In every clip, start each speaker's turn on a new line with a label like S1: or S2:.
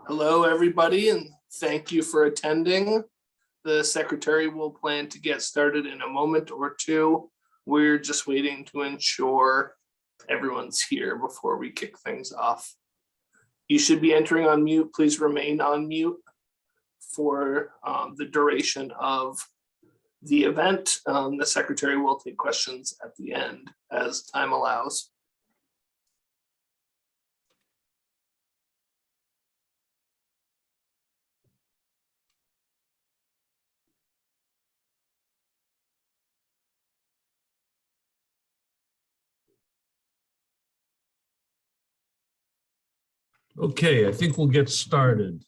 S1: Hello, everybody, and thank you for attending. The secretary will plan to get started in a moment or two. We're just waiting to ensure everyone's here before we kick things off. You should be entering on mute. Please remain on mute for the duration of the event. The secretary will take questions at the end as time allows.
S2: Okay, I think we'll get started.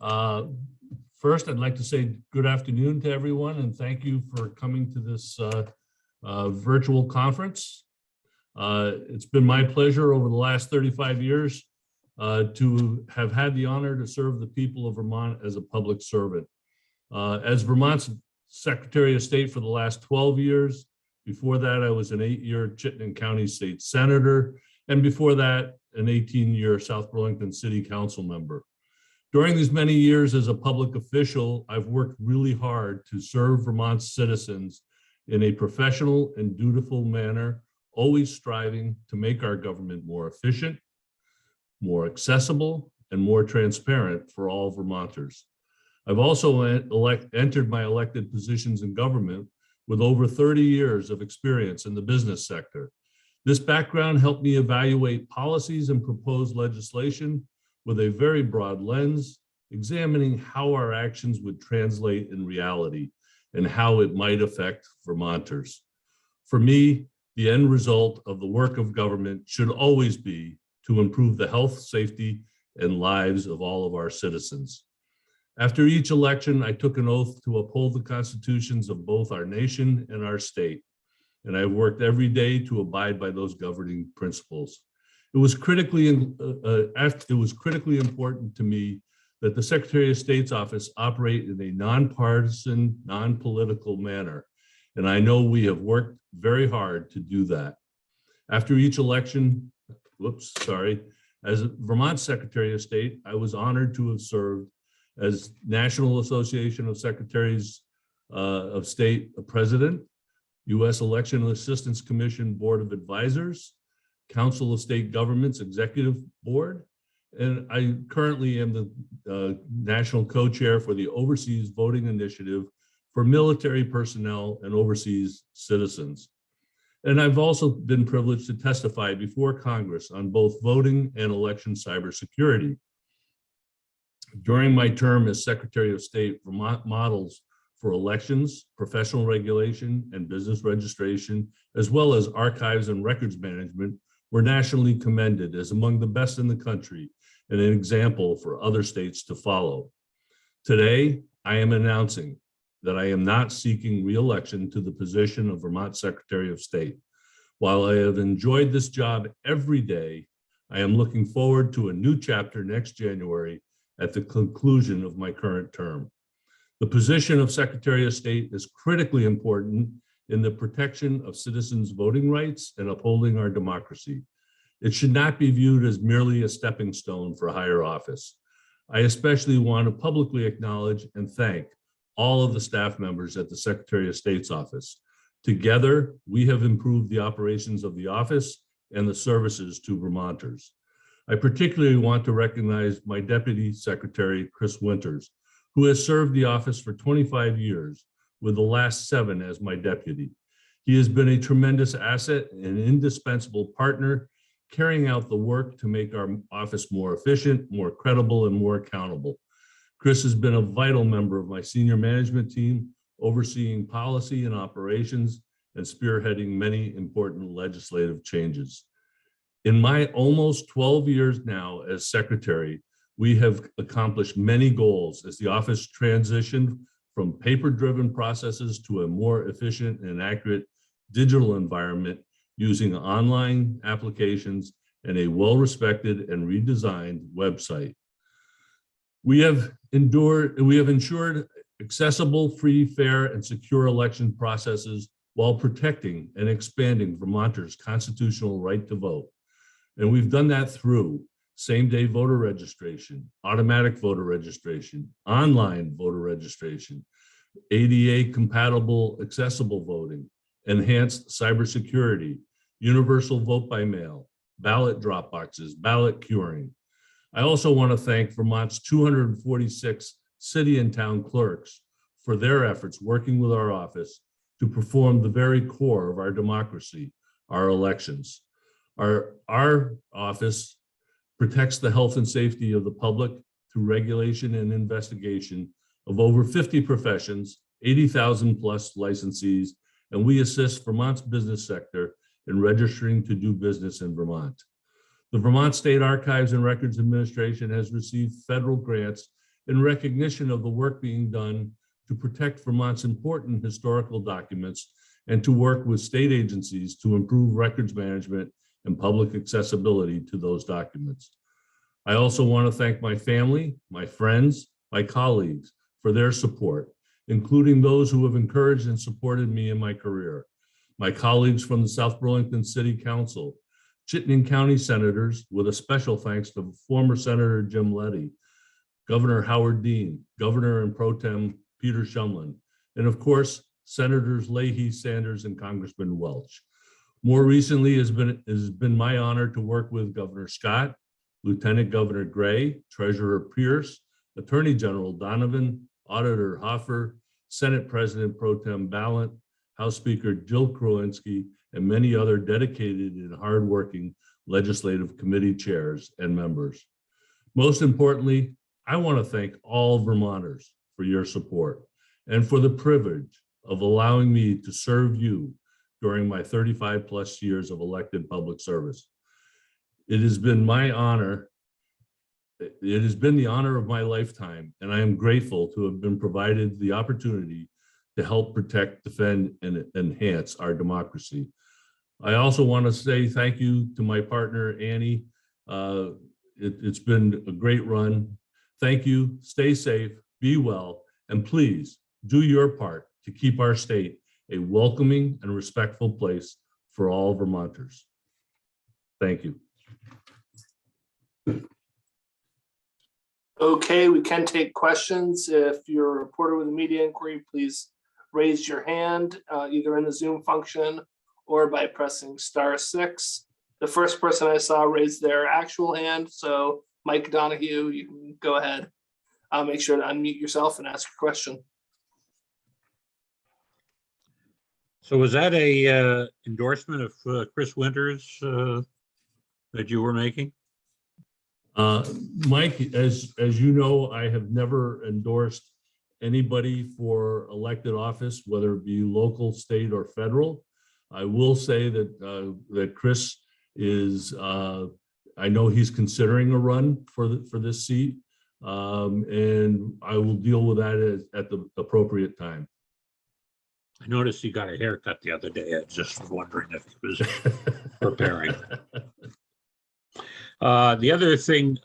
S2: First, I'd like to say good afternoon to everyone and thank you for coming to this virtual conference. It's been my pleasure over the last 35 years to have had the honor to serve the people of Vermont as a public servant. As Vermont's Secretary of State for the last 12 years, before that I was an 8-year Chittenden County State Senator, and before that, an 18-year South Burlington City Council member. During these many years as a public official, I've worked really hard to serve Vermont's citizens in a professional and dutiful manner, always striving to make our government more efficient, more accessible, and more transparent for all Vermonters. I've also entered my elected positions in government with over 30 years of experience in the business sector. This background helped me evaluate policies and propose legislation with a very broad lens, examining how our actions would translate in reality and how it might affect Vermonters. For me, the end result of the work of government should always be to improve the health, safety, and lives of all of our citizens. After each election, I took an oath to uphold the constitutions of both our nation and our state, and I've worked every day to abide by those governing principles. It was critically important to me that the Secretary of State's office operate in a nonpartisan, non-political manner, and I know we have worked very hard to do that. After each election, as Vermont Secretary of State, I was honored to have served as National Association of Secretaries of State President, U.S. Election Assistance Commission Board of Advisors, Council of State Governments Executive Board, and I currently am the National Co-Chair for the Overseas Voting Initiative for military personnel and overseas citizens. And I've also been privileged to testify before Congress on both voting and election cybersecurity. During my term as Secretary of State, Vermont models for elections, professional regulation, and business registration, as well as archives and records management, were nationally commended as among the best in the country and an example for other states to follow. Today, I am announcing that I am not seeking re-election to the position of Vermont Secretary of State. While I have enjoyed this job every day, I am looking forward to a new chapter next January at the conclusion of my current term. The position of Secretary of State is critically important in the protection of citizens' voting rights and upholding our democracy. It should not be viewed as merely a stepping stone for higher office. I especially want to publicly acknowledge and thank all of the staff members at the Secretary of State's office. Together, we have improved the operations of the office and the services to Vermonters. I particularly want to recognize my Deputy Secretary, Chris Winters, who has served the office for 25 years, with the last 7 as my deputy. He has been a tremendous asset and an indispensable partner, carrying out the work to make our office more efficient, more credible, and more accountable. Chris has been a vital member of my senior management team, overseeing policy and operations and spearheading many important legislative changes. In my almost 12 years now as secretary, we have accomplished many goals as the office transitioned from paper-driven processes to a more efficient and accurate digital environment using online applications and a well-respected and redesigned website. We have ensured accessible, free, fair, and secure election processes while protecting and expanding Vermonters' constitutional right to vote. And we've done that through same-day voter registration, automatic voter registration, online voter registration, ADA compatible accessible voting, enhanced cybersecurity, universal vote by mail, ballot drop boxes, ballot curing. I also want to thank Vermont's 246 city and town clerks for their efforts working with our office to perform the very core of our democracy, our elections. Our office protects the health and safety of the public through regulation and investigation of over 50 professions, 80,000 plus licensees, and we assist Vermont's business sector in registering to do business in Vermont. The Vermont State Archives and Records Administration has received federal grants in recognition of the work being done to protect Vermont's important historical documents and to work with state agencies to improve records management and public accessibility to those documents. I also want to thank my family, my friends, my colleagues for their support, including those who have encouraged and supported me in my career. My colleagues from the South Burlington City Council, Chittenden County senators, with a special thanks to former Senator Jim Leddy, Governor Howard Dean, Governor and Pro Tem Peter Shumlin, and of course, Senators Leahy, Sanders, and Congressman Welch. More recently, it has been my honor to work with Governor Scott, Lieutenant Governor Gray, Treasurer Pierce, Attorney General Donovan, Auditor Hoffer, Senate President Pro Tem Ballant, House Speaker Jill Krowinski, and many other dedicated and hardworking legislative committee chairs and members. Most importantly, I want to thank all Vermonters for your support and for the privilege of allowing me to serve you during my 35 plus years of elected public service. It has been my honor. It has been the honor of my lifetime, and I am grateful to have been provided the opportunity to help protect, defend, and enhance our democracy. I also want to say thank you to my partner, Annie. It's been a great run. Thank you, stay safe, be well, and please do your part to keep our state a welcoming and respectful place for all Vermonters. Thank you.
S1: Okay, we can take questions. If you're a reporter with a media inquiry, please raise your hand either in the Zoom function or by pressing *6. The first person I saw raised their actual hand, so Mike Donahue, you can go ahead. Make sure to unmute yourself and ask your question.
S3: So was that a endorsement of Chris Winters that you were making?
S2: Mike, as you know, I have never endorsed anybody for elected office, whether it be local, state, or federal. I will say that that Chris is, I know he's considering a run for this seat, and I will deal with that at the appropriate time.
S3: I noticed he got a haircut the other day. I just was wondering if he was preparing. The other thing,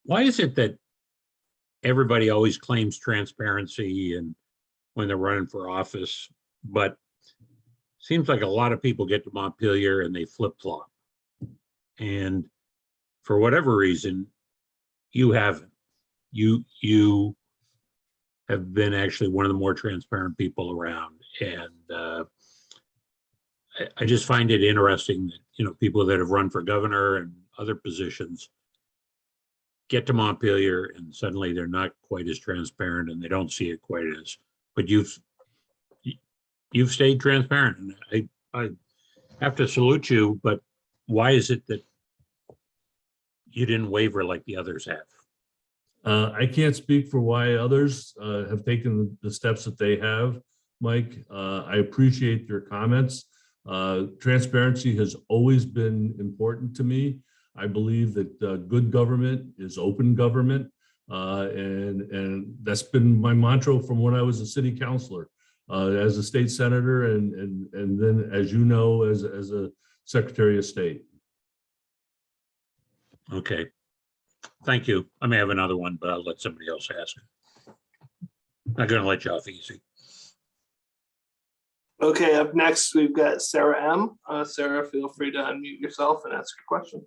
S3: why is it that everybody always claims transparency and when they're running for office, but seems like a lot of people get to Montpelier and they flip-flop. And for whatever reason, you haven't. You have been actually one of the more transparent people around. And I just find it interesting that, you know, people that have run for governor and other positions get to Montpelier and suddenly they're not quite as transparent and they don't see it quite as, but you've stayed transparent, and I have to salute you, but why is it that you didn't waver like the others have?
S2: I can't speak for why others have taken the steps that they have, Mike. I appreciate your comments. Transparency has always been important to me. I believe that good government is open government, and that's been my mantra from when I was a city councilor, as a state senator, and then, as you know, as a Secretary of State.
S3: Okay, thank you. I may have another one, but I'll let somebody else ask. I'm not going to let you off easy.
S1: Okay, up next, we've got Sarah M. Sarah, feel free to unmute yourself and ask your question.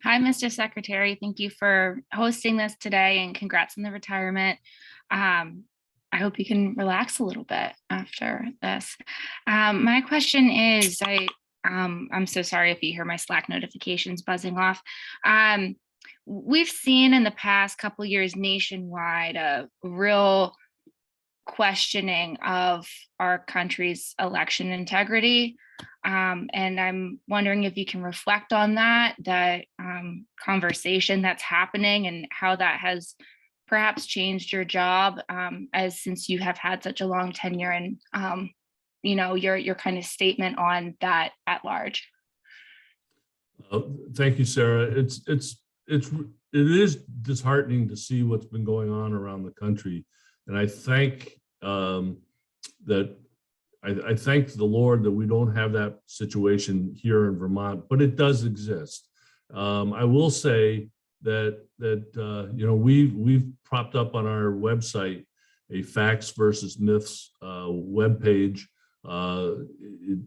S4: Hi, Mr. Secretary. Thank you for hosting this today and congrats on the retirement. I hope you can relax a little bit after this. My question is, I'm so sorry if you hear my Slack notifications buzzing off. We've seen in the past couple years nationwide a real questioning of our country's election integrity. And I'm wondering if you can reflect on that conversation that's happening and how that has perhaps changed your job as since you have had such a long tenure, and your kind of statement on that at large.
S2: Thank you, Sarah. It is disheartening to see what's been going on around the country, and I thank I thank the Lord that we don't have that situation here in Vermont, but it does exist. I will say that we've propped up on our website a facts versus myths webpage.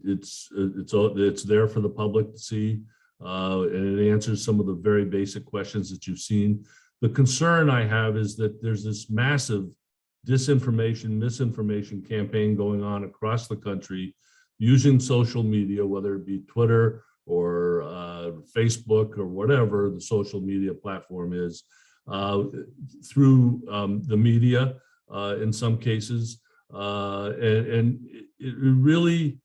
S2: It's there for the public to see, and it answers some of the very basic questions that you've seen. The concern I have is that there's this massive disinformation, misinformation campaign going on across the country using social media, whether it be Twitter or Facebook or whatever the social media platform is, through the media in some cases. And it really,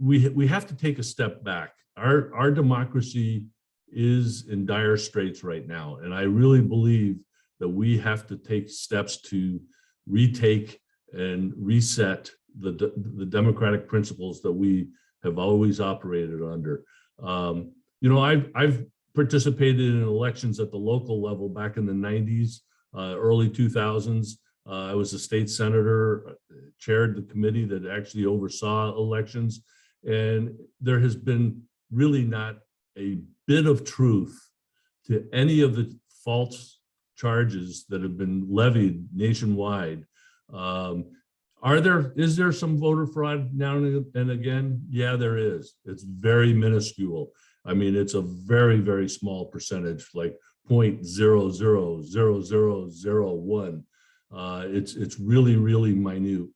S2: we have to take a step back. Our democracy is in dire straits right now. And I really believe that we have to take steps to retake and reset the democratic principles that we have always operated under. I've participated in elections at the local level back in the 90s, early 2000s. I was a state senator, chaired the committee that actually oversaw elections. And there has been really not a bit of truth to any of the false charges that have been levied nationwide. Is there some voter fraud now and again? Yeah, there is. It's very minuscule. I mean, it's a very, very small percentage, like 0.000001. It's really, really minute.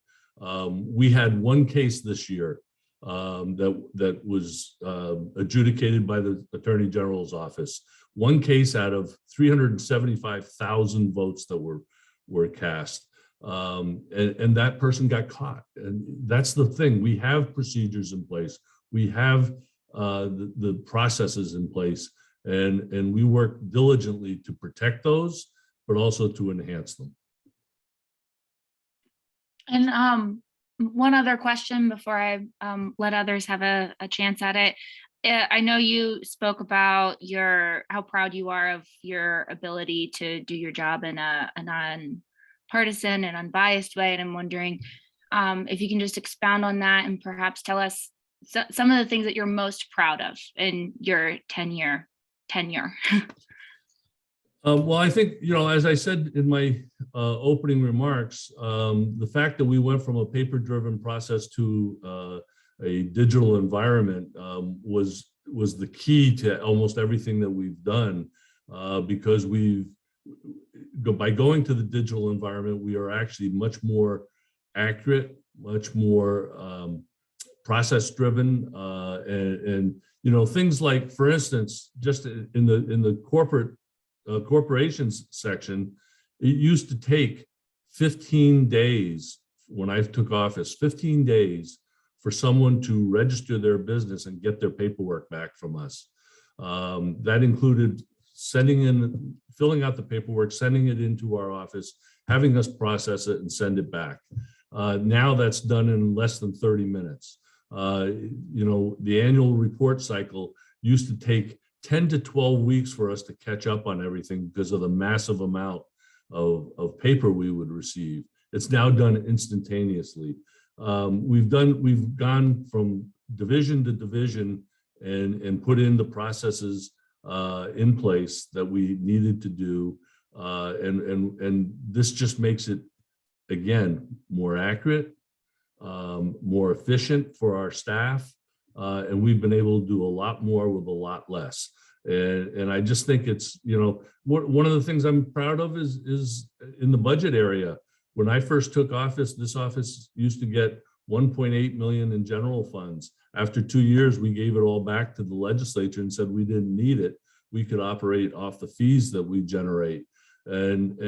S2: We had one case this year that was adjudicated by the Attorney General's office. One case out of 375,000 votes that were cast. And that person got caught. And that's the thing. We have procedures in place. We have the processes in place, and we work diligently to protect those, but also to enhance them.
S4: And one other question before I let others have a chance at it. I know you spoke about how proud you are of your ability to do your job in a nonpartisan and unbiased way. And I'm wondering if you can just expound on that and perhaps tell us some of the things that you're most proud of in your tenure.
S2: Well, I think, as I said in my opening remarks, the fact that we went from a paper-driven process to a digital environment was the key to almost everything that we've done, because by going to the digital environment, we are actually much more accurate, much more process-driven, and things like, for instance, just in the corporations section, it used to take 15 days when I took office, 15 days for someone to register their business and get their paperwork back from us. That included filling out the paperwork, sending it into our office, having us process it and send it back. Now that's done in less than 30 minutes. The annual report cycle used to take 10 to 12 weeks for us to catch up on everything because of the massive amount of paper we would receive. It's now done instantaneously. We've gone from division to division and put in the processes in place that we needed to do. And this just makes it, again, more accurate, more efficient for our staff, and we've been able to do a lot more with a lot less. And I just think it's, you know, one of the things I'm proud of is in the budget area. When I first took office, this office used to get 1.8 million in general funds. After 2 years, we gave it all back to the legislature and said we didn't need it. We could operate off the fees that we generate. And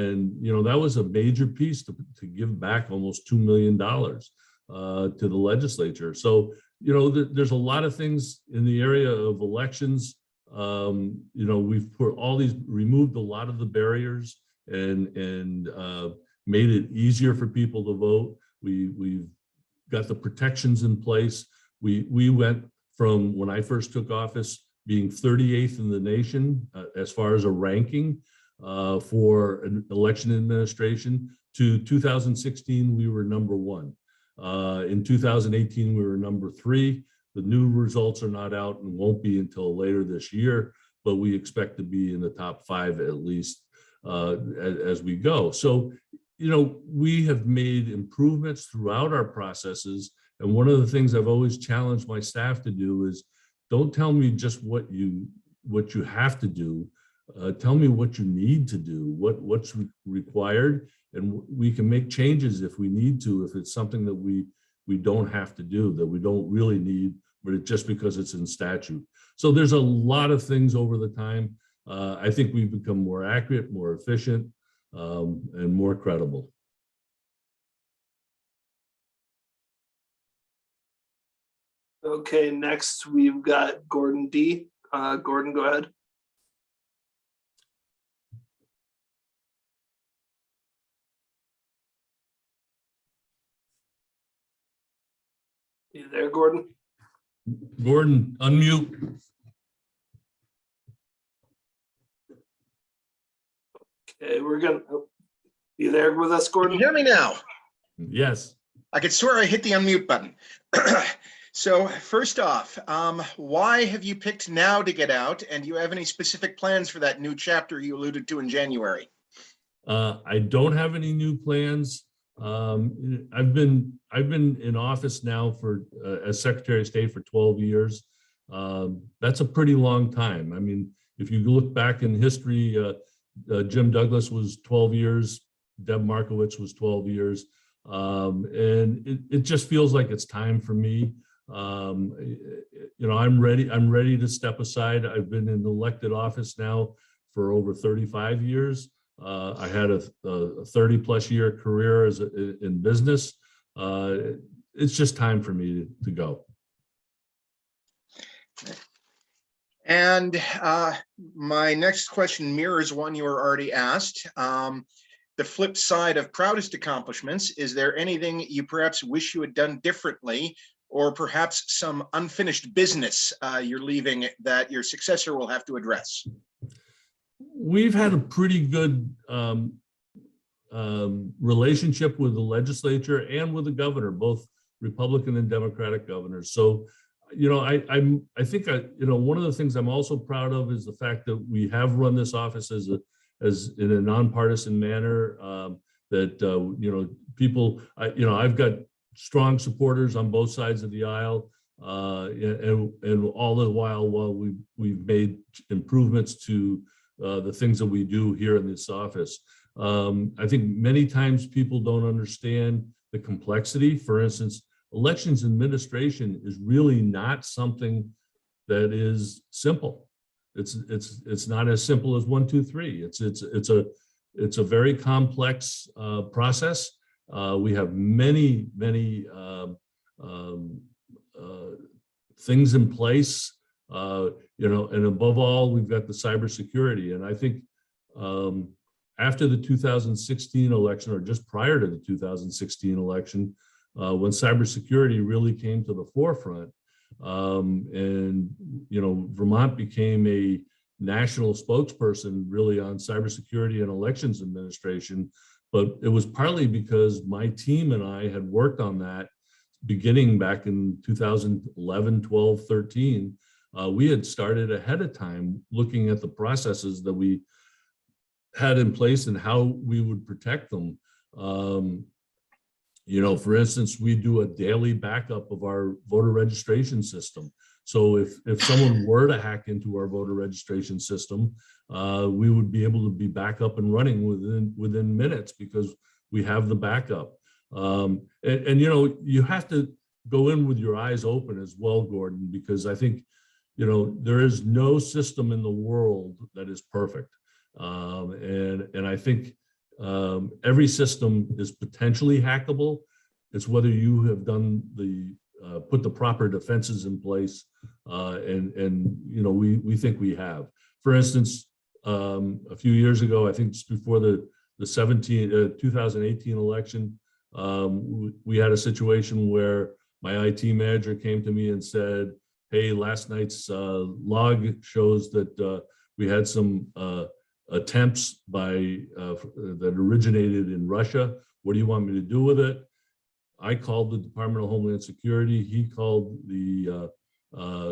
S2: you know, that was a major piece to give back almost $2 million to the legislature. So, you know, there's a lot of things in the area of elections. You know, we've removed a lot of the barriers and made it easier for people to vote. We've got the protections in place. We went from, when I first took office, being 38th in the nation as far as a ranking for an election administration, to 2016, we were number 1. In 2018, we were number 3. The new results are not out and won't be until later this year, but we expect to be in the top 5 at least as we go. So, you know, we have made improvements throughout our processes. And one of the things I've always challenged my staff to do is, don't tell me just what you have to do. Tell me what you need to do, what's required, and we can make changes if we need to, if it's something that we don't have to do, that we don't really need, but it's just because it's in statute. So there's a lot of things over the time. I think we've become more accurate, more efficient, and more credible.
S1: Okay, next we've got Gordon D. Gordon, go ahead. You there, Gordon?
S2: Gordon, unmute.
S1: Okay, we're gonna. You there with us,
S5: Can
S1: Gordon?
S5: you hear me now?
S2: Yes.
S5: I could swear I hit the unmute button. So first off, why have you picked now to get out? And do you have any specific plans for that new chapter you alluded to in January?
S2: I don't have any new plans. I've been in office now for as Secretary of State for 12 years. That's a pretty long time. I mean, if you look back in history, Jim Douglas was 12 years, Deb Markowitz was 12 years. And it just feels like it's time for me. You know, I'm ready to step aside. I've been in elected office now for over 35 years. I had a 30+ year career in business. It's just time for me to go.
S5: And my next question mirrors one you were already asked. The flip side of proudest accomplishments, is there anything you perhaps wish you had done differently, or perhaps some unfinished business you're leaving that your successor will have to address?
S2: We've had a pretty good relationship with the legislature and with the governor, both Republican and Democratic governors. So, you know, I think you know, one of the things I'm also proud of is the fact that we have run this office as in a nonpartisan manner. That you know, people, you know, I've got strong supporters on both sides of the aisle, and all the while we've made improvements to the things that we do here in this office. I think many times people don't understand the complexity. For instance, elections administration is really not something that is simple. It's not as simple as 1, 2, 3. It's a very complex process. We have many things in place, you know, and above all, we've got the cybersecurity. And I think after the 2016 election, or just prior to the 2016 election, when cybersecurity really came to the forefront, and you know, Vermont became a national spokesperson really on cybersecurity and elections administration. But it was partly because my team and I had worked on that beginning back in 2011, 12, 13. We had started ahead of time looking at the processes that we had in place and how we would protect them. For instance, we do a daily backup of our voter registration system. So if someone were to hack into our voter registration system, we would be able to be back up and running within minutes because we have the backup. You have to go in with your eyes open as well, Gordon, because I think, there is no system in the world that is perfect. And I think every system is potentially hackable. It's whether you have done put the proper defenses in place, we think we have. For instance, a few years ago, I think just before the 2018 election, we had a situation where my IT manager came to me and said, "Hey, last night's log shows that we had some attempts that originated in Russia. What do you want me to do with it?" I called the Department of Homeland Security. He called the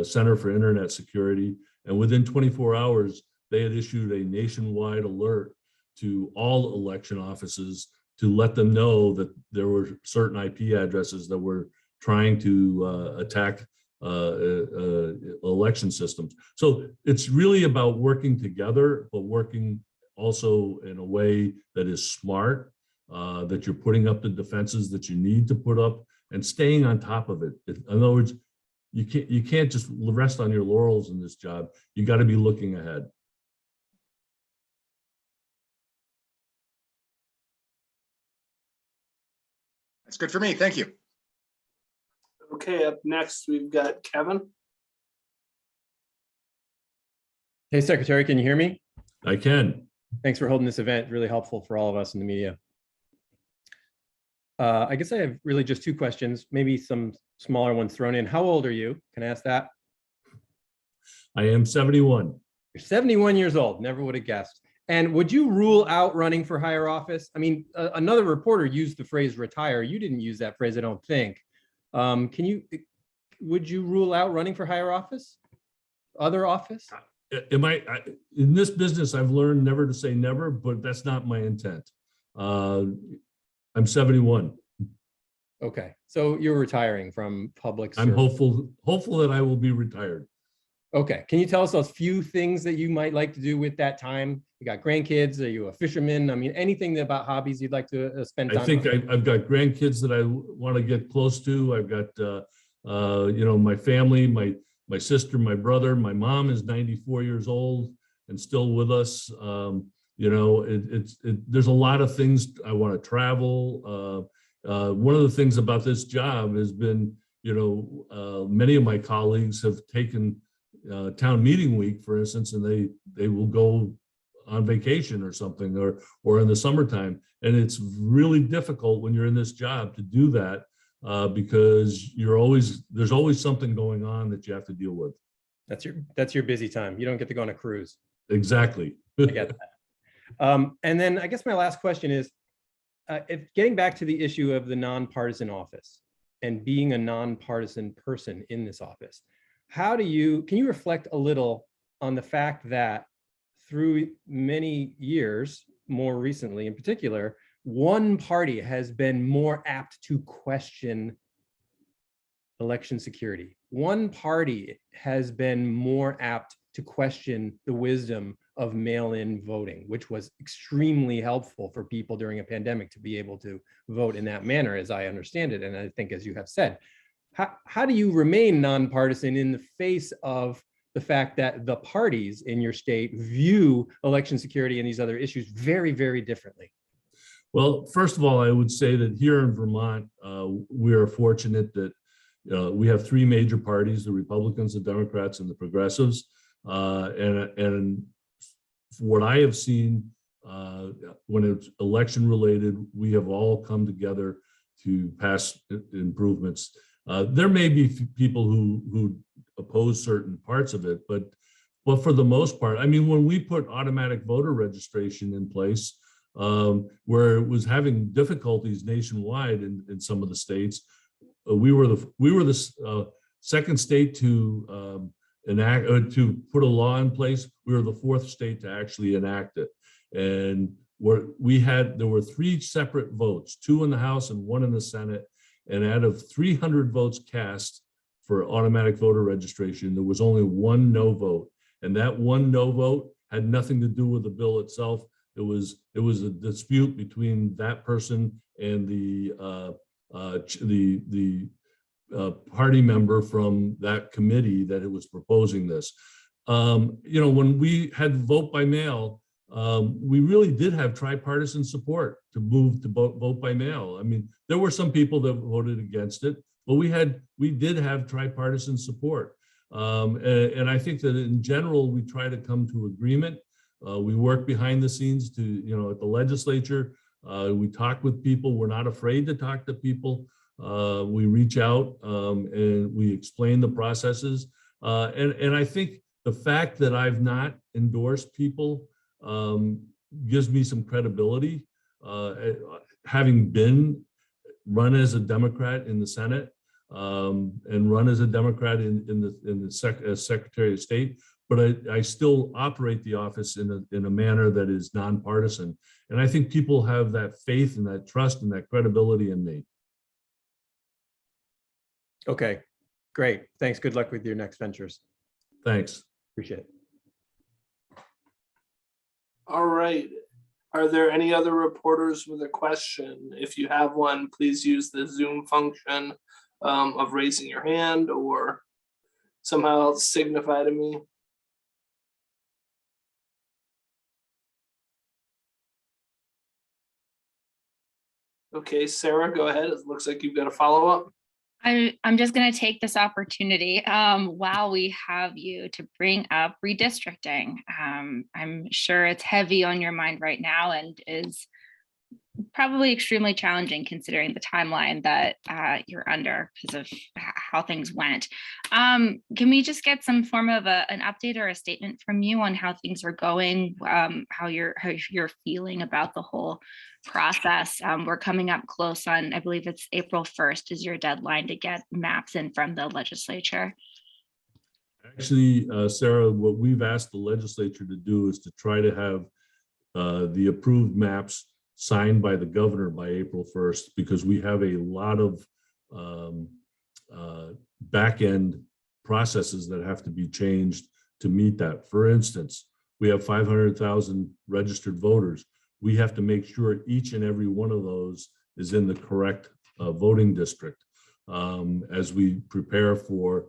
S2: Center for Internet Security. And within 24 hours, they had issued a nationwide alert to all election offices to let them know that there were certain IP addresses that were trying to attack election systems. So it's really about working together, but working also in a way that is smart, that you're putting up the defenses that you need to put up and staying on top of it. In other words, you can't just rest on your laurels in this job. You got to be looking ahead.
S5: That's good for me. Thank you.
S1: Okay, up next, we've got Kevin.
S6: Hey, Secretary, can you hear me?
S2: I can.
S6: Thanks for holding this event. Really helpful for all of us in the media. I guess I have really just two questions, maybe some smaller ones thrown in. How old are you? Can I ask that?
S2: I am 71.
S6: You're 71 years old. Never would have guessed. And would you rule out running for higher office? I mean, another reporter used the phrase retire. You didn't use that phrase, I don't think. Would you rule out running for higher office? Other office?
S2: In this business, I've learned never to say never, but that's not my intent. I'm 71.
S6: Okay, so you're retiring from public service.
S2: I'm hopeful that I will be retired.
S6: Okay, can you tell us a few things that you might like to do with that time? You got grandkids? Are you a fisherman? I mean, anything about hobbies you'd like to spend time on?
S2: I think I've got grandkids that I want to get close to. I've got, my family, my sister, my brother. My mom is 94 years old and still with us. There's a lot of things. I want to travel. One of the things about this job has been, many of my colleagues have taken town meeting week, for instance, and they will go on vacation or something, or in the summertime. And it's really difficult when you're in this job to do that because there's always something going on that you have to deal with.
S6: That's your busy time. You don't get to go on a cruise.
S2: Exactly.
S6: I get that. And then I guess my last question is, if getting back to the issue of the nonpartisan office and being a nonpartisan person in this office, can you reflect a little on the fact that through many years, more recently in particular, one party has been more apt to question election security. One party has been more apt to question the wisdom of mail-in voting, which was extremely helpful for people during a pandemic to be able to vote in that manner, as I understand it. And I think, as you have said, how do you remain nonpartisan in the face of the fact that the parties in your state view election security and these other issues very, very differently?
S2: Well, first of all, I would say that here in Vermont, we are fortunate that we have three major parties: the Republicans, the Democrats, and the Progressives. And what I have seen when it's election related, we have all come together to pass improvements. There may be people who oppose certain parts of it, but for the most part, I mean, when we put automatic voter registration in place, where it was having difficulties nationwide in some of the states, we were the second state to to put a law in place. We were the fourth state to actually enact it, and there were 3 separate votes, 2 in the House and 1 in the Senate. And out of 300 votes cast for automatic voter registration, there was only 1 no vote. And that 1 no vote had nothing to do with the bill itself. It was a dispute between that person and the party member from that committee that it was proposing this. When we had vote by mail, we really did have tripartisan support to move to vote by mail. I mean, there were some people that voted against it, but we did have tripartisan support. And I think that in general, we try to come to agreement. We work behind the scenes to, at the legislature, we talk with people. We're not afraid to talk to people. We reach out and we explain the processes. And I think the fact that I've not endorsed people gives me some credibility. Having been run as a Democrat in the Senate and run as a Democrat as Secretary of State, but I still operate the office in a manner that is nonpartisan. And I think people have that faith and that trust and that credibility in me.
S6: Okay, great. Thanks. Good luck with your next ventures.
S2: Thanks.
S6: Appreciate it.
S1: All right. Are there any other reporters with a question? If you have one, please use the Zoom function of raising your hand or somehow signify to me. Okay, Sarah, go ahead. It looks like you've got a follow-up.
S4: I'm just going to take this opportunity while we have you to bring up redistricting. I'm sure it's heavy on your mind right now and is probably extremely challenging considering the timeline that you're under because of how things went. Can we just get some form of an update or a statement from you on how things are going, how you're feeling about the whole process? We're coming up close on, I believe it's April 1st is your deadline to get maps in from the legislature.
S2: Actually, Sarah, what we've asked the legislature to do is to try to have the approved maps signed by the governor by April 1st, because we have a lot of back-end processes that have to be changed to meet that. For instance, we have 500,000 registered voters. We have to make sure each and every one of those is in the correct voting district as we prepare for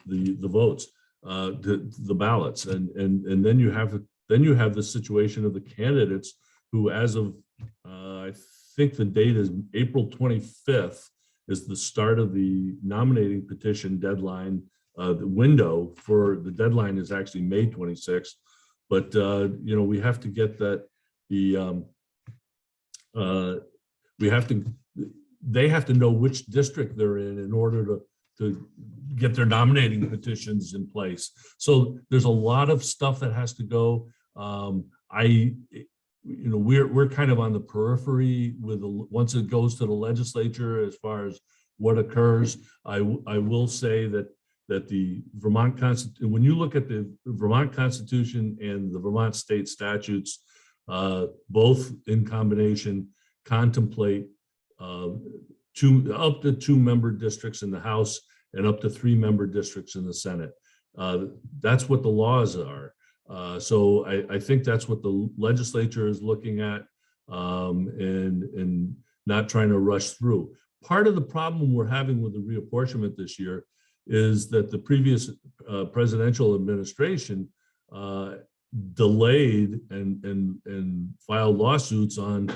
S2: the votes, the ballots, and then you have the situation of the candidates who, as of I think the date is April 25th, is the start of the nominating petition deadline. The window for the deadline is actually May 26th, but we have to get that they have to know which district they're in order to get their nominating petitions in place. So there's a lot of stuff that has to go. We're kind of on the periphery once it goes to the legislature as far as what occurs. I will say that the Vermont Constitution, when you look at the Vermont Constitution and the Vermont state statutes, both in combination contemplate up to 2-member districts in the House and up to 3-member districts in the Senate. That's what the laws are. So I think that's what the legislature is looking at and not trying to rush through. Part of the problem we're having with the reapportionment this year is that the previous presidential administration delayed and filed lawsuits on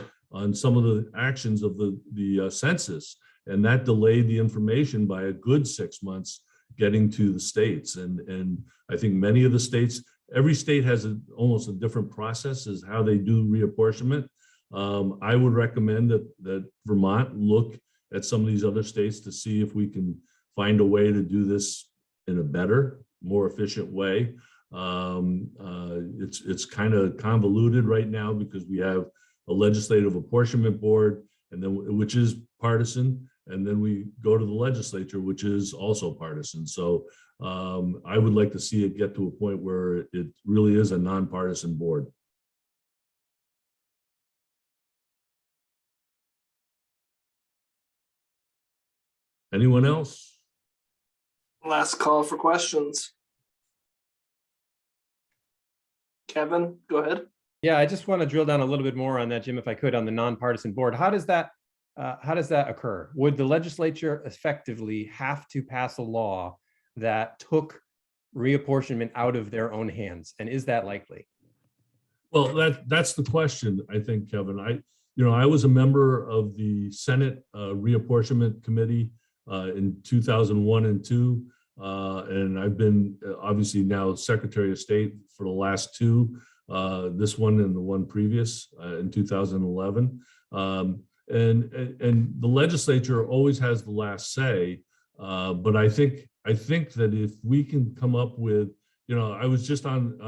S2: some of the actions of the census, and that delayed the information by a good 6 months getting to the states. And I think many of the states, every state has almost a different process as how they do reapportionment. I would recommend that Vermont look at some of these other states to see if we can find a way to do this in a better, more efficient way. It's kind of convoluted right now because we have a legislative apportionment board, and then which is partisan, and then we go to the legislature, which is also partisan. So I would like to see it get to a point where it really is a nonpartisan board. Anyone else?
S1: Last call for questions. Kevin, go ahead.
S6: Yeah, I just want to drill down a little bit more on that, Jim, if I could, on the nonpartisan board. How does that occur? Would the legislature effectively have to pass a law that took reapportionment out of their own hands? And is that likely?
S2: Well, that's the question, I think, Kevin. I was a member of the Senate Reapportionment Committee in 2001 and 2, and I've been obviously now Secretary of State for the last 2, this one and the one previous in 2011. And the legislature always has the last say, but I think that if we can come up with, I was just on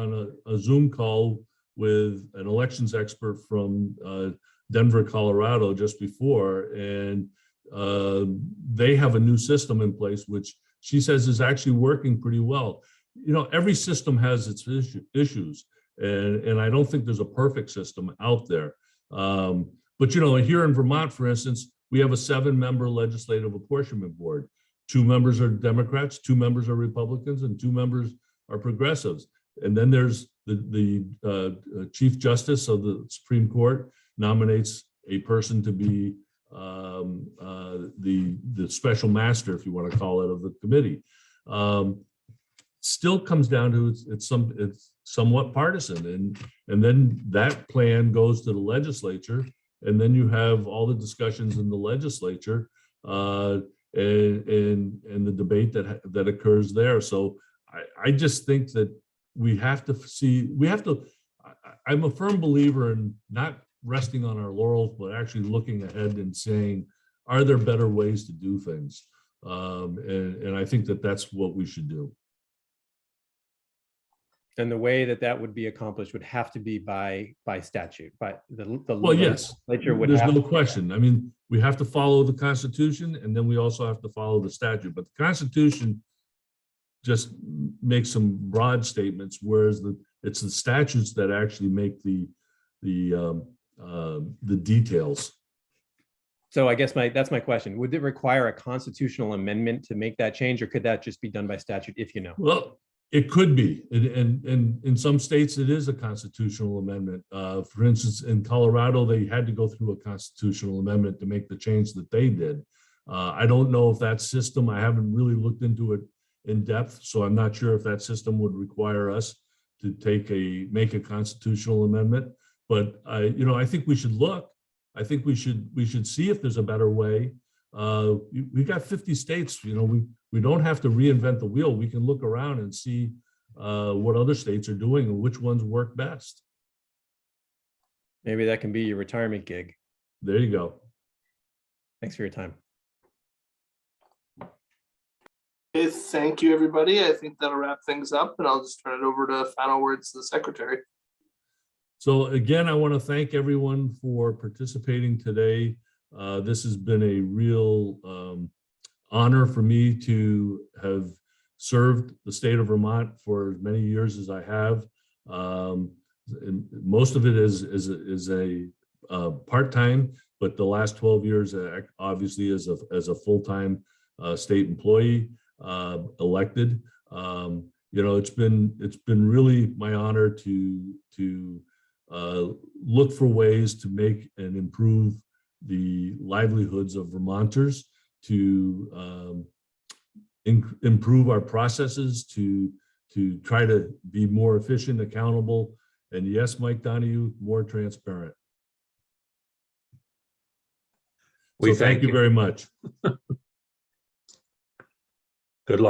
S2: a Zoom call with an elections expert from Denver, Colorado just before, and they have a new system in place, which she says is actually working pretty well. Every system has its issues, and I don't think there's a perfect system out there. But here in Vermont, for instance, we have a 7-member legislative apportionment board. 2 members are Democrats, 2 members are Republicans, and 2 members are progressives. And then there's the Chief Justice of the Supreme Court nominates a person to be the special master, if you want to call it, of the committee. Still comes down to it's somewhat partisan, and then that plan goes to the legislature, and then you have all the discussions in the legislature and the debate that occurs there. So I just think that I'm a firm believer in not resting on our laurels, but actually looking ahead and saying, are there better ways to do things? And I think that that's what we should do.
S6: And the way that would be accomplished would have to be by statute, by
S2: Well, yes,
S6: legislature would
S2: there's
S6: have
S2: no question. I mean, we have to follow the Constitution, and then we also have to follow the statute. But the Constitution just makes some broad statements, whereas it's the statutes that actually make the details.
S6: So I guess that's my question. Would it require a constitutional amendment to make that change, or could that just be done by statute, if you know?
S2: Well, it could be, and in some states it is a constitutional amendment. For instance, in Colorado, they had to go through a constitutional amendment to make the change that they did. I don't know if that system, I haven't really looked into it in depth, so I'm not sure if that system would require us to make a constitutional amendment. But I think we should look. I think we should see if there's a better way. We got 50 states. We don't have to reinvent the wheel. We can look around and see what other states are doing and which ones work best.
S6: Maybe that can be your retirement gig.
S2: There you go.
S6: Thanks for your time.
S1: Okay, thank you, everybody. I think that'll wrap things up, and I'll just turn it over to final words to the secretary.
S2: So again, I want to thank everyone for participating today. This has been a real honor for me to have served the state of Vermont for as many years as I have. And most of it is a part-time, but the last 12 years obviously as a full-time state employee elected. It's been really my honor to look for ways to make and improve the livelihoods of Vermonters, to improve our processes, to try to be more efficient, accountable, and yes, Mike Donahue, more transparent.
S3: We
S2: So thank you very much.